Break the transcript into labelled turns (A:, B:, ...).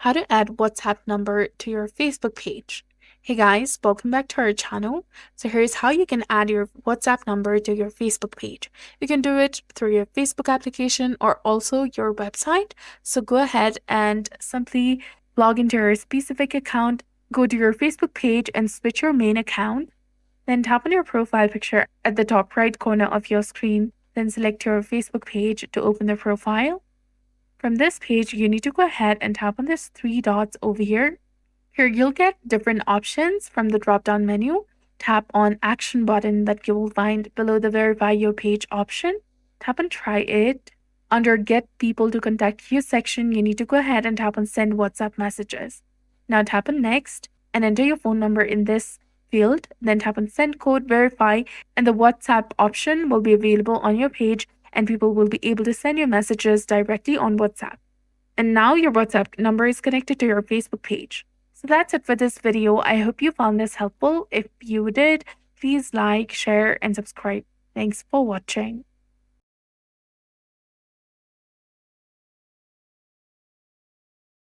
A: How to add WhatsApp number to your Facebook page. Hey guys, welcome back to our channel. So here's how you can add your WhatsApp number to your Facebook page. You can do it through your Facebook application or also your website. So go ahead and simply log into your specific account, go to your Facebook page and switch your main account. Then tap on your profile picture at the top right corner of your screen. Then select your Facebook page to open the profile. From this page, you need to go ahead and tap on these three dots over here. Here you'll get different options from the drop-down menu. Tap on action button that you will find below the verify your page option. Tap on try it. Under get people to contact you section, you need to go ahead and tap on send WhatsApp messages. Now tap on next and enter your phone number in this field. Then tap on send code verify and the WhatsApp option will be available on your page and people will be able to send you messages directly on WhatsApp. And now your WhatsApp number is connected to your Facebook page. So that's it for this video. I hope you found this helpful. If you did, please like, share, and subscribe. Thanks for watching.